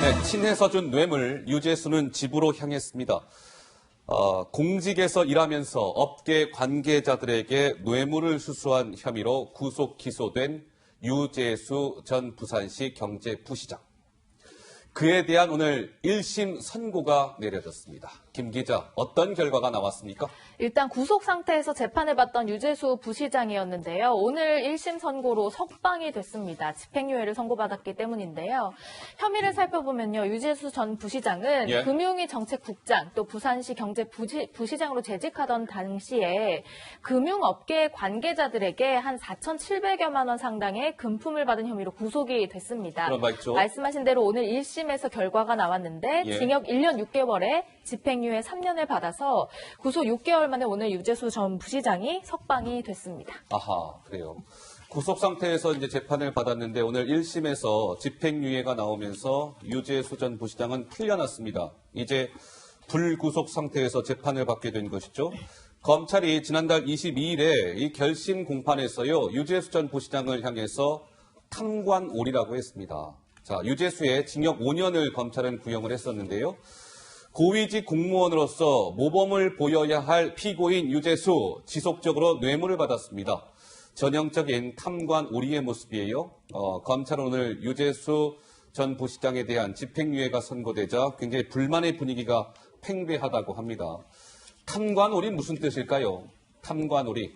네, 친해서 준 뇌물 유재수는 집으로 향했습니다. 공직에서 일하면서 업계 관계자들에게 뇌물을 수수한 혐의로 구속 기소된 유재수 전 부산시 경제부시장. 그에 대한 오늘 1심 선고가 내려졌습니다. 김 기자, 어떤 결과가 나왔습니까? 일단 구속 상태에서 재판을 받던 유재수 부시장이었는데요. 오늘 1심 선고로 석방이 됐습니다. 집행유예를 선고받았기 때문인데요. 혐의를 살펴보면요. 유재수 전 부시장은 금융위 정책국장 또 부산시 경제부시장으로 재직하던 당시에 금융업계 관계자들에게 한 4,700여만 원 상당의 금품을 받은 혐의로 구속이 됐습니다. 그런 바 있죠. 말씀하신 대로 오늘 1심에서 결과가 나왔는데 징역 1년 6개월에 집행유예 3년을 받아서 구속 6개월 만에 오늘 유재수 전 부시장이 석방이 됐습니다. 아하, 그래요. 구속 상태에서 이제 재판을 받았는데 오늘 1심에서 집행유예가 나오면서 유재수 전 부시장은 풀려났습니다. 이제 불구속 상태에서 재판을 받게 된 것이죠. 검찰이 지난달 22일에 이 결심 공판에서요, 유재수 전 부시장을 향해서 탐관오리라고 했습니다. 자, 유재수의 징역 5년을 검찰은 구형을 했었는데요. 고위직 공무원으로서 모범을 보여야 할 피고인 유재수 지속적으로 뇌물을 받았습니다. 전형적인 탐관오리의 모습이에요. 검찰은 오늘 유재수 전 부시장에 대한 집행유예가 선고되자 굉장히 불만의 분위기가 팽배하다고 합니다. 탐관오리 무슨 뜻일까요? 탐관오리.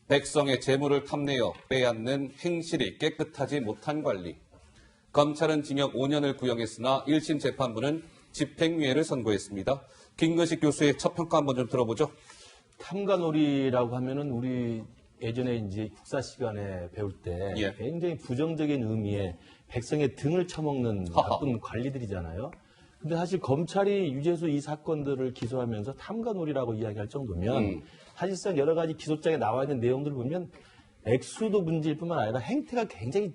백성의 재물을 탐내어 빼앗는 행실이 깨끗하지 못한 관리. 검찰은 징역 5년을 구형했으나 1심 재판부는 집행유예를 선고했습니다. 김근식 교수의 첫 평가 한번 좀 들어보죠. 탐관오리라고 하면은 우리 예전에 이제 국사 시간에 배울 때 굉장히 부정적인 의미의 백성의 등을 쳐먹는 나쁜 관리들이잖아요. 근데 사실 검찰이 유재수 이 사건들을 기소하면서 탐관오리라고 이야기할 정도면 사실상 여러 가지 기소장에 나와 있는 내용들을 보면 액수도 문제일 뿐만 아니라 행태가 굉장히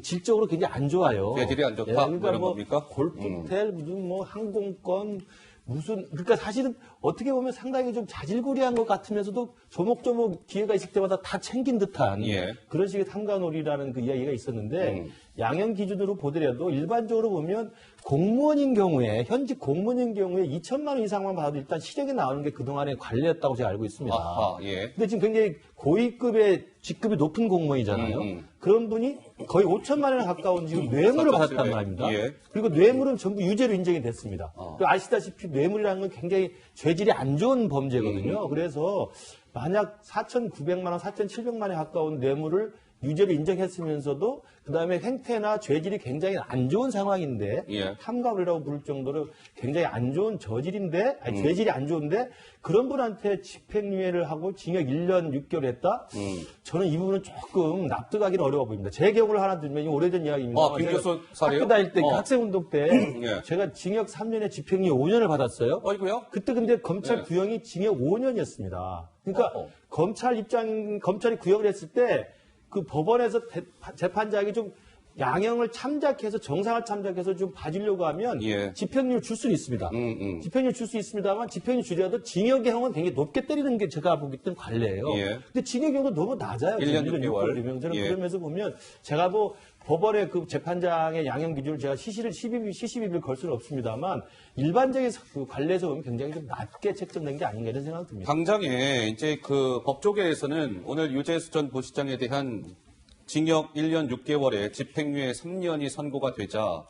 질적으로 굉장히 안 좋아요. 질이 안 좋다? 그러니까 이런 겁니까? 골프호텔, 무슨 뭐 항공권, 그러니까 사실은 어떻게 보면 상당히 좀 자질구레한 것 같으면서도 조목조목 기회가 있을 때마다 다 챙긴 듯한 그런 식의 탐관오리라는 그 이야기가 있었는데 양형 기준으로 보더라도 일반적으로 보면 공무원인 경우에 현직 공무원인 경우에 2천만 원 이상만 받아도 일단 시력이 나오는 게 그동안의 관례였다고 제가 알고 있습니다. 근데 지금 굉장히 고위급의 직급이 높은 공무원이잖아요. 그런 분이 거의 5천만 원에 가까운 지금 뇌물을 받았단 말입니다. 그리고 뇌물은 전부 유죄로 인정이 됐습니다. 아시다시피 뇌물이라는 건 굉장히 죄질이 안 좋은 범죄거든요. 그래서 만약 4,900만 원, 4,700만 원에 가까운 뇌물을 유죄로 인정했으면서도 그다음에 행태나 죄질이 굉장히 안 좋은 상황인데 탐관오리라고 부를 정도로 굉장히 안 좋은 저질인데 죄질이 안 좋은데 그런 분한테 집행유예를 하고 징역 1년 6개월 했다? 저는 이 부분은 조금 납득하기는 어려워 보입니다. 제 경우를 하나 들면 오래전 이야기입니다. 김 교수 사례요? 학교 다닐 때 학생운동 때 제가 징역 3년에 집행유예 5년을 받았어요. 어이구요? 그때 근데 검찰 구형이 징역 5년이었습니다. 그러니까 검찰이 구형을 했을 때 그 법원에서 재판장이 좀 양형을 참작해서 정상을 참작해서 좀 봐주려고 하면 집행유예 줄 수는 있습니다. 집행유예 줄 수 있습니다만 집행유예 주더라도 징역의 형은 굉장히 높게 때리는 게 제가 보기 때문에 관례예요. 근데 징역의 형도 너무 낮아요. 1년 6개월. 저는 그러면서 보면 제가 뭐 법원의 그 재판장의 양형 기준을 제가 시시비비를 걸 수는 없습니다만 일반적인 그 관례에서 보면 굉장히 좀 낮게 책정된 게 아닌가 이런 생각이 듭니다. 당장에 이제 그 법조계에서는 오늘 유재수 전 부시장에 대한 징역 1년 6개월에 집행유예 3년이 선고가 되자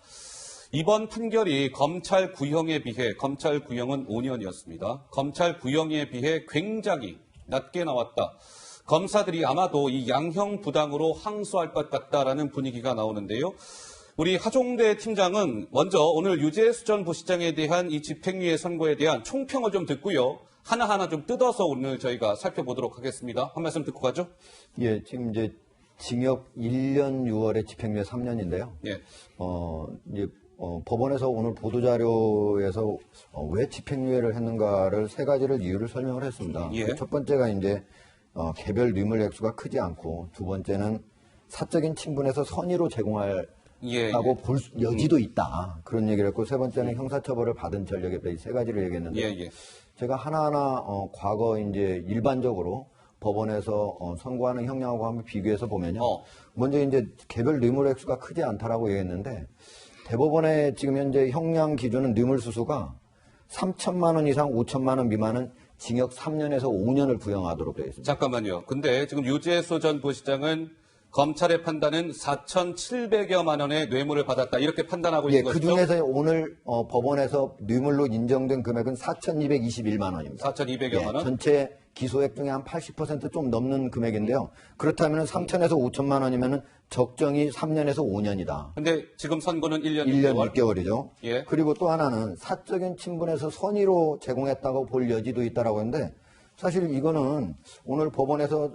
이번 판결이 검찰 구형에 비해 검찰 구형은 5년이었습니다. 검찰 구형에 비해 굉장히 낮게 나왔다. 검사들이 아마도 이 양형 부당으로 항소할 것 같다라는 분위기가 나오는데요. 우리 하종대 팀장은 먼저 오늘 유재수 전 부시장에 대한 이 집행유예 선고에 대한 총평을 좀 듣고요. 하나하나 좀 뜯어서 오늘 저희가 살펴보도록 하겠습니다. 한 말씀 듣고 가죠. 예, 지금 이제 징역 1년 6월에 집행유예 3년인데요. 법원에서 오늘 보도자료에서 왜 집행유예를 했는가를 세 가지를 이유를 설명을 했습니다. 첫 번째가 이제 개별 뇌물 액수가 크지 않고 두 번째는 사적인 친분에서 선의로 제공할 하고 볼 여지도 있다. 그런 얘기를 했고 세 번째는 형사처벌을 받은 전력에 대해 세 가지를 얘기했는데 제가 하나하나 과거 이제 일반적으로 법원에서 선고하는 형량하고 한번 비교해서 보면요. 먼저 이제 개별 뇌물 액수가 크지 않다라고 얘기했는데 대법원의 지금 현재 형량 기준은 뇌물수수가 3천만 원 이상 5천만 원 미만은 징역 3년에서 5년을 부형하도록 되어 있습니다. 잠깐만요. 근데 지금 유재수 전 부시장은 검찰의 판단은 4,700여만 원의 뇌물을 받았다. 이렇게 판단하고 있는 그 것이죠? 중에서 오늘 법원에서 뇌물로 인정된 금액은 4,221만 원입니다. 4,200여만 원? 전체 기소액 중에 한 80% 좀 넘는 금액인데요. 그렇다면 3천에서 5천만 원이면 적정이 3년에서 5년이다. 근데 지금 선고는 1년 1년 6개월. 6개월이죠. 예. 그리고 또 하나는 사적인 친분에서 선의로 제공했다고 볼 여지도 있다라고 했는데 사실 이거는 오늘 법원에서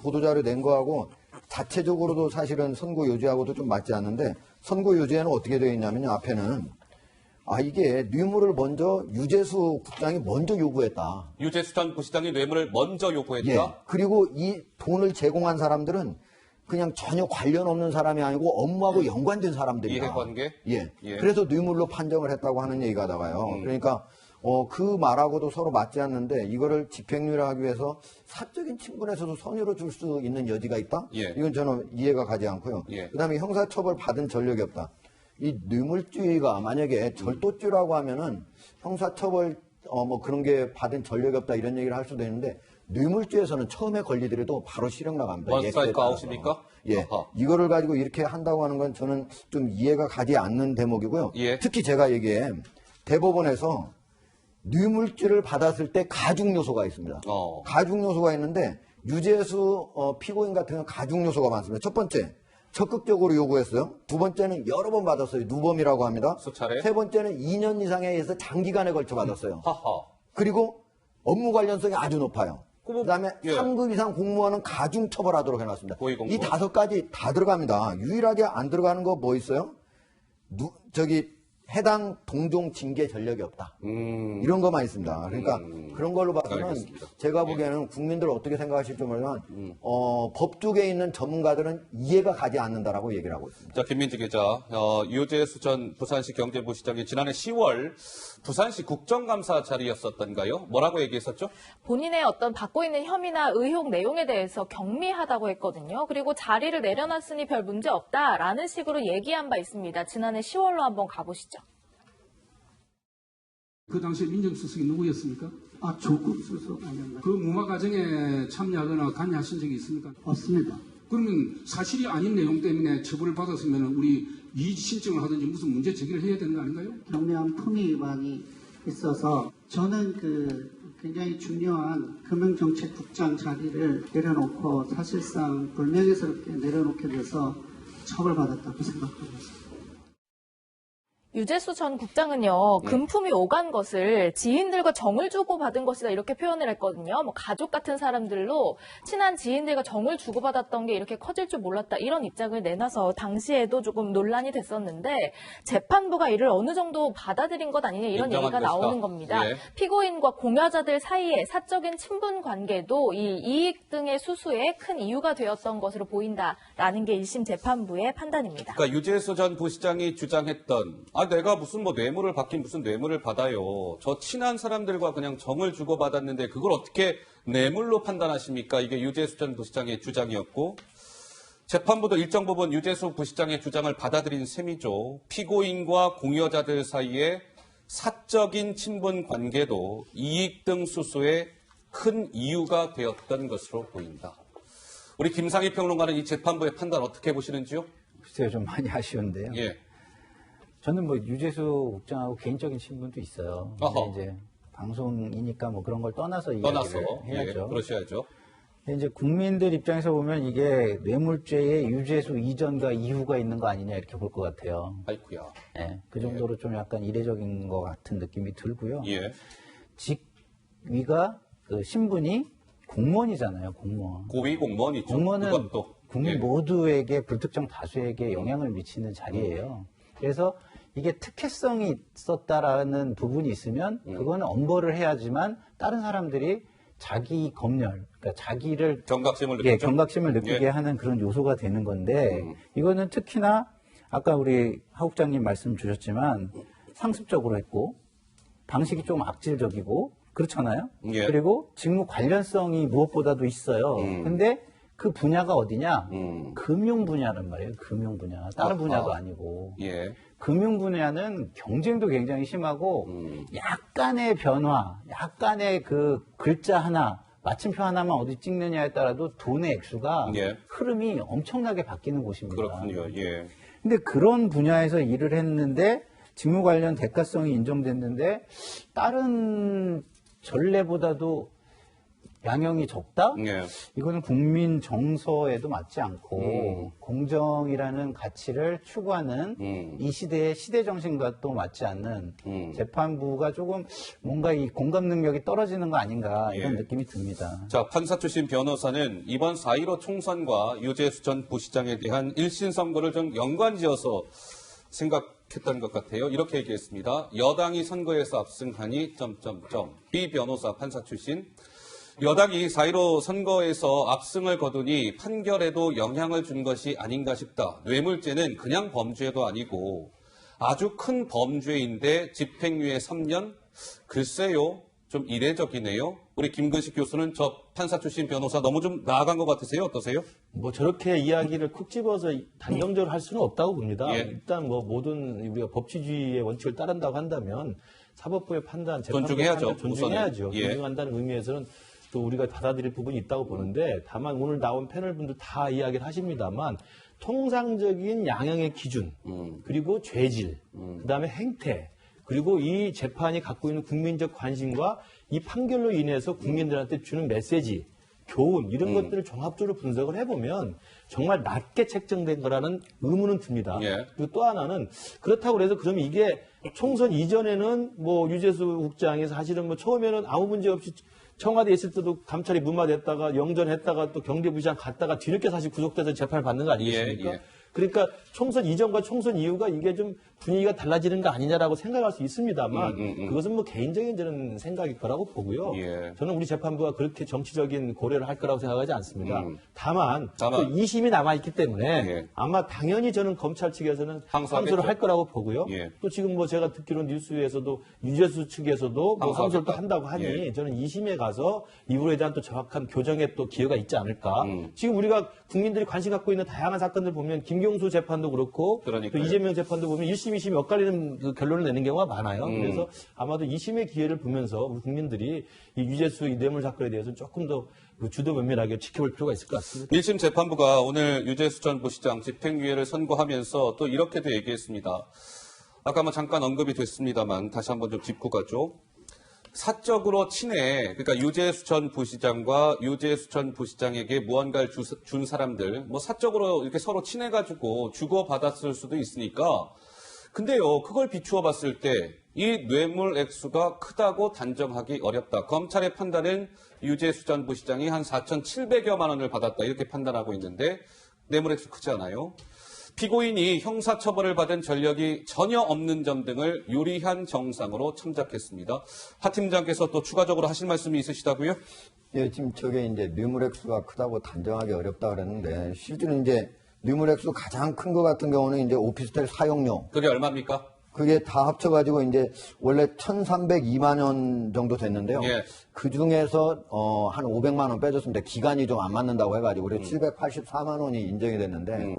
보도자료 낸 거하고 자체적으로도 사실은 선고 요지하고도 좀 맞지 않는데 선고 요지에는 어떻게 되어 있냐면요. 앞에는 이게 뇌물을 먼저 유재수 국장이 먼저 요구했다. 유재수 전 부시장이 뇌물을 먼저 요구했다? 예. 그리고 이 돈을 제공한 사람들은 그냥 전혀 관련 없는 사람이 아니고 업무하고 연관된 사람들이다. 이해관계? 예. 예. 그래서 뇌물로 판정을 했다고 하는 얘기가 나와요. 그러니까 그 말하고도 서로 맞지 않는데 이거를 집행유예를 하기 위해서 사적인 친분에서도 선의로 줄 수 있는 여지가 있다? 예. 이건 저는 이해가 가지 않고요. 예. 그다음에 형사처벌 받은 전력이 없다. 이 뇌물죄가 만약에 절도죄라고 하면은 형사처벌 뭐 그런 게 받은 전력이 없다 이런 얘기를 할 수도 있는데 뇌물죄에서는 처음에 걸리더라도 바로 실형 나갑니다. 원스트라이크 아웃입니까? 예. 아하. 이거를 가지고 이렇게 한다고 하는 건 저는 좀 이해가 가지 않는 대목이고요. 예. 특히 제가 얘기해 대법원에서 뇌물죄를 받았을 때 가중 요소가 있습니다. 가중 요소가 있는데 유재수 피고인 같은 경우는 가중 요소가 많습니다. 첫 번째, 적극적으로 요구했어요. 두 번째는 여러 번 받았어요. 누범이라고 합니다. 수차례. 세 번째는 2년 이상에 의해서 장기간에 걸쳐 받았어요. 하하. 그리고 업무 관련성이 아주 높아요. 그다음에 예. 3급 이상 공무원은 가중 처벌하도록 해놨습니다. 고위공무원. 이 5가지 다 들어갑니다. 유일하게 안 들어가는 거 뭐 있어요? 해당 동종 징계 전력이 없다. 이런 것만 있습니다. 그러니까 그런 걸로 봐서는 알겠습니다. 제가 보기에는 국민들 어떻게 생각하실지 모르지만 법 쪽에 있는 전문가들은 이해가 가지 않는다라고 얘기를 하고 있습니다. 자, 김민지 기자, 유재수 전 부산시 경제부시장이 지난해 10월 부산시 국정감사 자리였었던가요? 뭐라고 얘기했었죠? 본인의 어떤 받고 있는 혐의나 의혹 내용에 대해서 경미하다고 했거든요. 그리고 자리를 내려놨으니 별 문제 없다라는 식으로 얘기한 바 있습니다. 지난해 10월로 한번 가보시죠. 그 당시에 민정수석이 누구였습니까? 조국 수석 아니었나? 그 무마 과정에 참여하거나 관여하신 적이 있습니까? 없습니다. 그러면 사실이 아닌 내용 때문에 처벌을 받았으면 우리 이의 신청을 하든지 무슨 문제 제기를 해야 되는 거 아닌가요? 경미한 품위 위반이 있어서 저는 굉장히 중요한 금융정책국장 자리를 내려놓고 사실상 불명예스럽게 내려놓게 돼서 처벌받았다고 생각합니다. 유재수 전 국장은요, 금품이 오간 것을 지인들과 정을 주고 받은 것이다 이렇게 표현을 했거든요. 뭐 가족 같은 사람들로 친한 지인들과 정을 주고받았던 게 이렇게 커질 줄 몰랐다 이런 입장을 내놔서 당시에도 조금 논란이 됐었는데 재판부가 이를 어느 정도 받아들인 것 아니냐 이런 인정한 얘기가 것이다. 나오는 겁니다. 예. 피고인과 공여자들 사이의 사적인 친분 관계도 이 이익 등의 수수에 큰 이유가 되었던 것으로 보인다라는 게 1심 재판부의 판단입니다. 그러니까 유재수 전 부시장이 주장했던 내가 무슨 뇌물을 받긴 무슨 뇌물을 받아요. 저 친한 사람들과 그냥 정을 주고받았는데 그걸 어떻게 뇌물로 판단하십니까? 이게 유재수 전 부시장의 주장이었고 재판부도 일정 부분 유재수 부시장의 주장을 받아들인 셈이죠. 피고인과 공여자들 사이에 사적인 친분 관계도 이익 등 수수에 큰 이유가 되었던 것으로 보인다. 우리 김상희 평론가는 이 재판부의 판단 어떻게 보시는지요? 글쎄요, 좀 많이 아쉬운데요. 예. 저는 유재수 국장하고 개인적인 친분도 있어요. 근데 이제 방송이니까 그런 걸 떠나서 이야기를 해야죠. 예, 그러셔야죠. 근데 이제 국민들 입장에서 보면 이게 뇌물죄의 유재수 이전과 이후가 있는 거 아니냐 이렇게 볼 것 같아요. 아이쿠야. 예, 그 정도로 좀 약간 이례적인 것 같은 느낌이 들고요. 예. 직위가 신분이 공무원이잖아요, 공무원. 고위 공무원이죠. 공무원은 그것도. 국민 모두에게 불특정 다수에게 영향을 미치는 자리예요. 그래서 이게 특혜성이 있었다라는 부분이 있으면 그거는 엄벌을 해야지만 다른 사람들이 자기 검열, 그러니까 자기를 경각심을 느끼죠. 예, 경각심을 느끼게 하는 그런 요소가 되는 건데 이거는 특히나 아까 우리 하 국장님 말씀 주셨지만 상습적으로 했고 방식이 좀 악질적이고 그렇잖아요. 예. 그리고 직무 관련성이 무엇보다도 있어요. 근데 그 분야가 어디냐? 금융 분야란 말이에요. 금융 분야. 다른 분야도 아니고. 예. 금융 분야는 경쟁도 굉장히 심하고 약간의 변화, 약간의 그 글자 하나, 마침표 하나만 어디 찍느냐에 따라도 돈의 액수가 예. 흐름이 엄청나게 바뀌는 곳입니다. 그렇군요. 예. 근데 그런 분야에서 일을 했는데 직무 관련 대가성이 인정됐는데 다른 전례보다도 양형이 적다? 예. 이거는 국민 정서에도 맞지 않고 공정이라는 가치를 추구하는 이 시대의 시대 정신과 또 맞지 않는 재판부가 조금 뭔가 이 공감 능력이 떨어지는 거 아닌가 이런 예. 느낌이 듭니다. 자, 판사 출신 변호사는 이번 4.15 총선과 유재수 전 부시장에 대한 1심 선고를 좀 연관지어서 생각했던 것 같아요. 이렇게 얘기했습니다. 여당이 선거에서 압승하니 B 변호사 판사 출신 여당이 4.15 선거에서 압승을 거두니 판결에도 영향을 준 것이 아닌가 싶다. 뇌물죄는 그냥 범죄도 아니고 아주 큰 범죄인데 집행유예 3년? 글쎄요. 좀 이례적이네요. 우리 김근식 교수는 저 판사 출신 변호사 너무 좀 나아간 것 같으세요? 어떠세요? 뭐 저렇게 이야기를 콕 집어서 단정적으로 할 수는 없다고 봅니다. 예. 일단 뭐 모든 우리가 법치주의의 원칙을 따른다고 한다면 사법부의 판단, 재판부의 존중해야죠, 판단 존중해야죠. 우선은. 예. 존중한다는 의미에서는 또 우리가 받아들일 부분이 있다고 보는데 다만 오늘 나온 패널 분들 다 이야기를 하십니다만 통상적인 양형의 기준 그리고 죄질 그다음에 행태 그리고 이 재판이 갖고 있는 국민적 관심과 이 판결로 인해서 국민들한테 주는 메시지 교훈 이런 것들을 종합적으로 분석을 해보면 정말 낮게 책정된 거라는 의문은 듭니다. 예. 그리고 또 하나는 그렇다고 해서 그러면 이게 총선 이전에는 뭐 유재수 국장이 사실은 뭐 처음에는 아무 문제 없이 청와대에 있을 때도 감찰이 무마됐다가 영전했다가 또 경제부시장 갔다가 뒤늦게 사실 구속돼서 재판을 받는 거 아니겠습니까? 예. 그러니까 총선 이전과 총선 이후가 이게 좀 분위기가 달라지는 거 아니냐라고 생각할 수 있습니다만 그것은 뭐 개인적인 저는 생각일 거라고 보고요. 예. 저는 우리 재판부가 그렇게 정치적인 고려를 할 거라고 생각하지 않습니다. 다만 또 2심이 남아있기 때문에 예. 아마 당연히 저는 검찰 측에서는 항소하겠죠. 항소를 할 거라고 보고요. 예. 또 지금 뭐 제가 듣기로는 뉴스에서도 유재수 측에서도 뭐 항소하겠다. 항소를 또 한다고 하니 예. 저는 2심에 가서 이 부분에 대한 또 정확한 교정의 또 기회가 있지 않을까. 지금 우리가 국민들이 관심 갖고 있는 다양한 사건들 보면 김경수 재판도 그렇고 또 그러니까요. 이재명 재판도 보면 1심, 2심 엇갈리는 그 결론을 내는 경우가 많아요. 그래서 아마도 2심의 기회를 보면서 우리 국민들이 이 유재수 이 뇌물 사건에 대해서 조금 더 주도 면밀하게 지켜볼 필요가 있을 것 같습니다. 1심 재판부가 오늘 유재수 전 부시장 집행유예를 선고하면서 또 이렇게도 얘기했습니다. 아까 뭐 잠깐 언급이 됐습니다만 다시 한번 좀 짚고 가죠. 사적으로 친해, 그러니까 유재수 전 부시장과 유재수 전 부시장에게 무언가를 준 사람들, 뭐 사적으로 이렇게 서로 친해가지고 주고받았을 수도 있으니까. 근데요, 그걸 비추어 봤을 때 이 뇌물 액수가 크다고 단정하기 어렵다. 검찰의 판단은 유재수 전 부시장이 한 4,700여만 원을 받았다. 이렇게 판단하고 있는데 뇌물 액수 크지 않아요? 피고인이 형사처벌을 받은 전력이 전혀 없는 점 등을 유리한 정상으로 참작했습니다. 하 팀장께서 또 추가적으로 하실 말씀이 있으시다고요? 예, 지금 저게 이제 뇌물액수가 크다고 단정하기 어렵다 그랬는데 실제로 이제 뇌물액수 가장 큰 것 같은 경우는 이제 오피스텔 사용료. 그게 얼마입니까? 그게 다 합쳐가지고 이제 원래 1,302만 원 정도 됐는데요. 예. 그 중에서 한 500만 원 빼줬습니다. 기간이 좀 안 맞는다고 해가지고 그래서 784만 원이 인정이 됐는데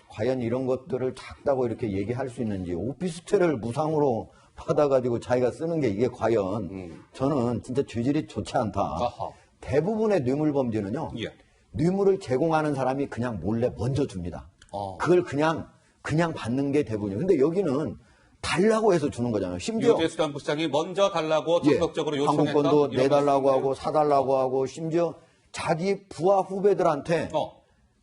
과연 이런 것들을 작다고 이렇게 얘기할 수 있는지 오피스텔을 무상으로 받아가지고 자기가 쓰는 게 이게 과연 저는 진짜 죄질이 좋지 않다. 아하. 대부분의 뇌물 범죄는요. 예. 뇌물을 제공하는 사람이 그냥 몰래 먼저 줍니다. 그걸 그냥 받는 게 대부분이에요. 근데 여기는 달라고 해서 주는 거잖아요. 심지어 유재수 전 부시장이 먼저 달라고 적극적으로 요청했다. 항공권도 이런 내달라고 말씀이네요. 하고 사달라고 하고 심지어 자기 부하 후배들한테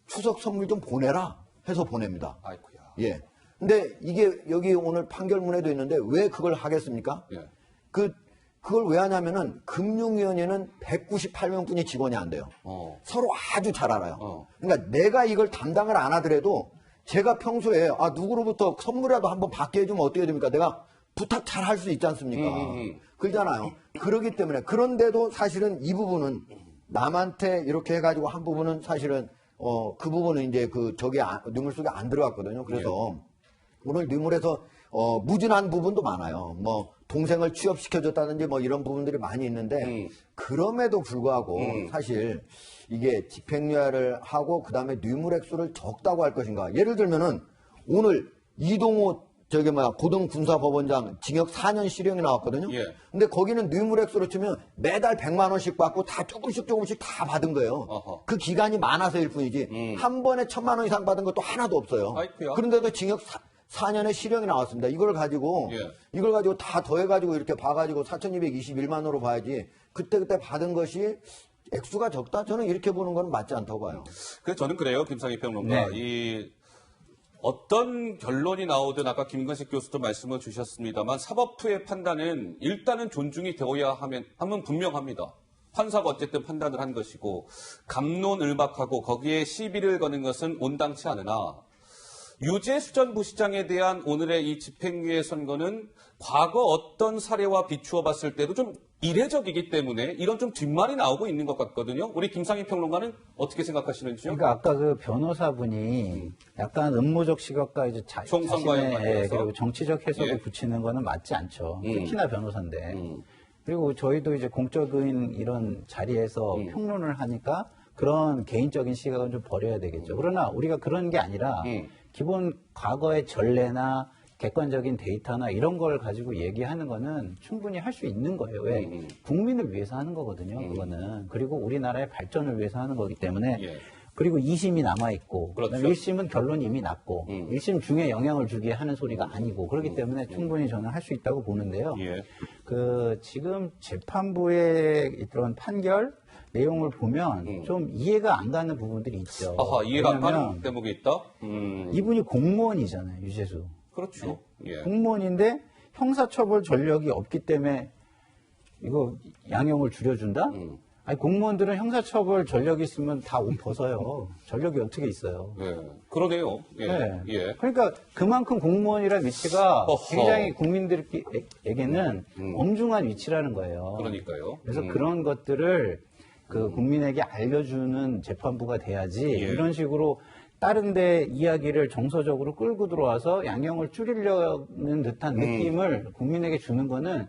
추석 선물 좀 보내라 해서 보냅니다. 아이쿠야. 예. 근데 이게 여기 오늘 판결문에도 있는데 왜 그걸 하겠습니까? 예. 그걸 왜 하냐면은 금융위원회는 198명뿐이 직원이 안 돼요. 서로 아주 잘 알아요. 그러니까 내가 이걸 담당을 안 하더라도 제가 평소에 누구로부터 선물이라도 한번 받게 해주면 어떻게 됩니까? 내가 부탁 잘 할 수 있지 않습니까? 그러잖아요. 그러기 때문에 그런데도 사실은 이 부분은 남한테 이렇게 해가지고 한 부분은 사실은 그 부분은 이제 뇌물 속에 안 들어갔거든요. 그래서 오늘 뇌물에서 무진한 부분도 많아요. 뭐 동생을 취업시켜줬다든지 뭐 이런 부분들이 많이 있는데 그럼에도 불구하고 사실 이게 집행유예를 하고 그다음에 뇌물액수를 적다고 할 것인가. 예를 들면은 오늘 이동호 고등군사법원장 징역 4년 실형이 나왔거든요. 예. 근데 거기는 뇌물액수로 치면 매달 100만 원씩 받고 다 조금씩 다 받은 거예요. 어허. 그 기간이 많아서일 뿐이지 한 번에 1,000만 원 이상 받은 것도 하나도 없어요. 아이쿠야. 그런데도 징역 4년의 실형이 나왔습니다. 이걸 가지고 다 더해가지고 이렇게 봐가지고 4,221만 원으로 봐야지 그때 받은 것이 액수가 적다? 저는 이렇게 보는 건 맞지 않다고 봐요. 그래서 저는 그래요, 김상희 평론가. 어떤 결론이 나오든 아까 김근식 교수도 말씀을 주셨습니다만 사법부의 판단은 일단은 존중이 되어야 하면 분명합니다. 판사가 어쨌든 판단을 한 것이고 갑론을박하고 거기에 시비를 거는 것은 온당치 않으나 유재수 전 부시장에 대한 오늘의 이 집행유예 선고는 과거 어떤 사례와 비추어 봤을 때도 좀 이례적이기 때문에 이런 좀 뒷말이 나오고 있는 것 같거든요. 우리 김상희 평론가는 어떻게 생각하시는지요? 그러니까 아까 그 변호사분이 약간 음모적 시각과 이제 총선과의 관계에서? 그리고 정치적 해석을 붙이는 거는 맞지 않죠. 특히나 변호사인데. 그리고 저희도 이제 공적인 이런 자리에서 평론을 하니까 그런 개인적인 시각은 좀 버려야 되겠죠. 그러나 우리가 그런 게 아니라 기본 과거의 전례나 객관적인 데이터나 이런 걸 가지고 얘기하는 거는 충분히 할 수 있는 거예요. 왜? 국민을 위해서 하는 거거든요. 그거는. 그리고 우리나라의 발전을 위해서 하는 거기 때문에 그리고 2심이 남아있고 그렇죠. 1심은 결론이 이미 났고 1심 중에 영향을 주게 하는 소리가 아니고 그렇기 때문에 충분히 저는 할 수 있다고 보는데요. 지금 재판부의 이런 판결 내용을 보면 좀 이해가 안 가는 부분들이 있죠. 이해가 안 가는 대목이 있다? 이분이 공무원이잖아요, 유재수. 그렇죠. 공무원인데 형사처벌 전력이 없기 때문에 이거 양형을 줄여준다? 아니, 공무원들은 형사처벌 전력이 있으면 다 옷 벗어요. 전력이 어떻게 있어요? 그러네요. 그러니까 그만큼 공무원이라는 위치가 굉장히 국민들에게는 엄중한 위치라는 거예요. 그러니까요. 그래서 그런 것들을 그 국민에게 알려주는 재판부가 돼야지 이런 식으로 다른 데 이야기를 정서적으로 끌고 들어와서 양형을 줄이려는 듯한 느낌을 국민에게 주는 거는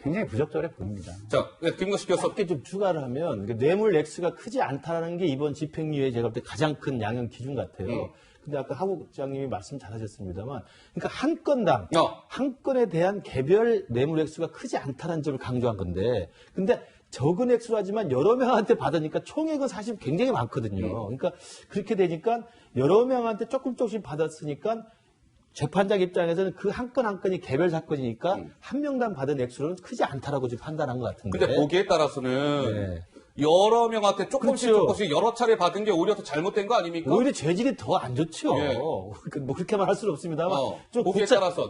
굉장히 부적절해 보입니다. 자, 김근식 교수. 짧게 좀 추가를 하면 뇌물 액수가 크지 않다는 게 이번 집행유예 제가 볼 때 가장 큰 양형 기준 같아요. 근데 아까 하부 국장님이 말씀 잘하셨습니다만, 그러니까 한 건당 한 건에 대한 개별 뇌물 액수가 크지 않다는 점을 강조한 건데, 근데 적은 액수로 하지만 여러 명한테 받으니까 총액은 사실 굉장히 많거든요. 그러니까 그렇게 되니까 여러 명한테 조금씩 받았으니까 재판장 입장에서는 그 한 건 한 건이 개별 사건이니까 한 명당 받은 액수는 크지 않다라고 지금 판단한 것 같은데. 근데 보기에 따라서는 여러 명한테 조금씩 여러 차례 받은 게 오히려 더 잘못된 거 아닙니까? 오히려 죄질이 더 안 좋죠. 뭐 그렇게만 할 수는 없습니다만 좀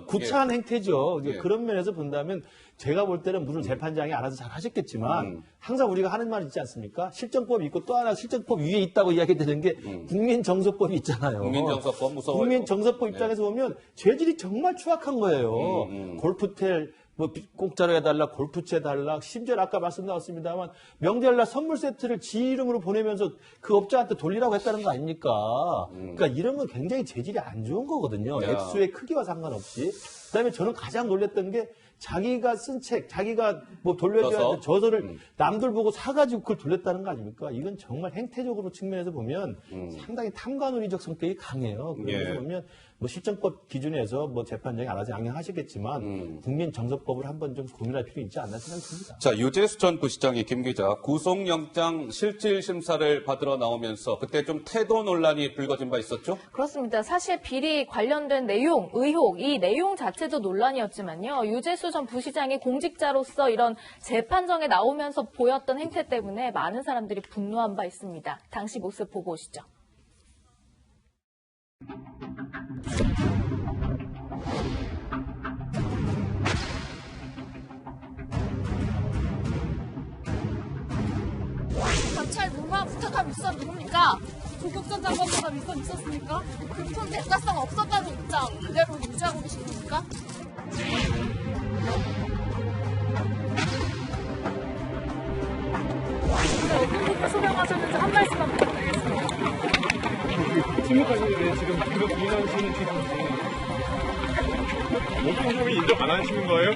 구차한 행태죠. 그런 면에서 본다면 제가 볼 때는 물론 재판장이 알아서 잘 하셨겠지만 항상 우리가 하는 말 있지 않습니까? 실정법이 있고 또 하나 실정법 위에 있다고 이야기되는 게 국민정서법이 있잖아요. 국민정서법 무서워요. 국민정서법 입장에서 보면 죄질이 정말 추악한 거예요. 골프텔 뭐 공짜로 해달라, 골프채 달라, 심지어 아까 말씀 나왔습니다만 명절날 선물 세트를 지 이름으로 보내면서 그 업자한테 돌리라고 했다는 거 아닙니까? 그러니까 이런 건 굉장히 재질이 안 좋은 거거든요. 액수의 크기와 상관없이. 그다음에 저는 가장 놀랬던 게 자기가 쓴 책, 자기가 뭐 돌려줘야 할 저서를 남들 보고 사가지고 그걸 돌렸다는 거 아닙니까? 이건 정말 행태적으로 측면에서 보면 상당히 탐관오리적 성격이 강해요. 그래서 보면 뭐 실정법 기준에서 뭐 재판장이 알아서 양형하시겠지만 국민정서법을 한번 좀 고민할 필요 있지 않나 생각이 듭니다. 자, 유재수 전 부시장이 김 기자 구속영장 실질 심사를 받으러 나오면서 그때 좀 태도 논란이 불거진 바 있었죠? 그렇습니다. 사실 비리 관련된 내용, 의혹, 이 내용 자체도 논란이었지만요. 유재수 전 부시장이 공직자로서 이런 재판정에 나오면서 보였던 행태 때문에 많은 사람들이 분노한 바 있습니다. 당시 모습 보고 오시죠. 감찰 무마 부탁한 윗선 누굽니까? 조국전 장관보다 윗선 있었습니까? 금품 대가성 없었다는 입장 그대로 유지하고 계신 겁니까? 어떻게 소명하셨는지 한 말씀만 부탁드리겠습니다. 지금까지 지금 그렇게 인정하시는 주장인지 모종점이 인정 안 하시는 거예요?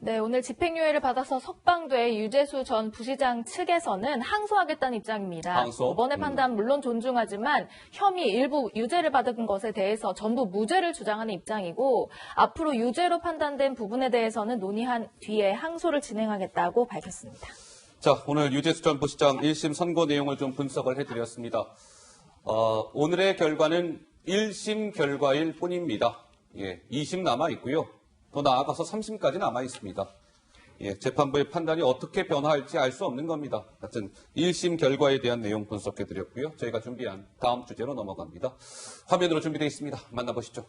네, 오늘 집행유예를 받아서 석방돼 유재수 전 부시장 측에서는 항소하겠다는 입장입니다. 항소? 법원의 판단 물론 존중하지만 혐의 일부 유죄를 받은 것에 대해서 전부 무죄를 주장하는 입장이고 앞으로 유죄로 판단된 부분에 대해서는 논의한 뒤에 항소를 진행하겠다고 밝혔습니다. 자, 오늘 유재수 전 부시장 1심 선고 내용을 좀 분석을 해드렸습니다. 오늘의 결과는 1심 결과일 뿐입니다. 2심 남아 있고요. 더 나아가서 3심까지 남아 있습니다. 재판부의 판단이 어떻게 변화할지 알 수 없는 겁니다. 하여튼 1심 결과에 대한 내용 분석해드렸고요. 저희가 준비한 다음 주제로 넘어갑니다. 화면으로 준비되어 있습니다. 만나보시죠.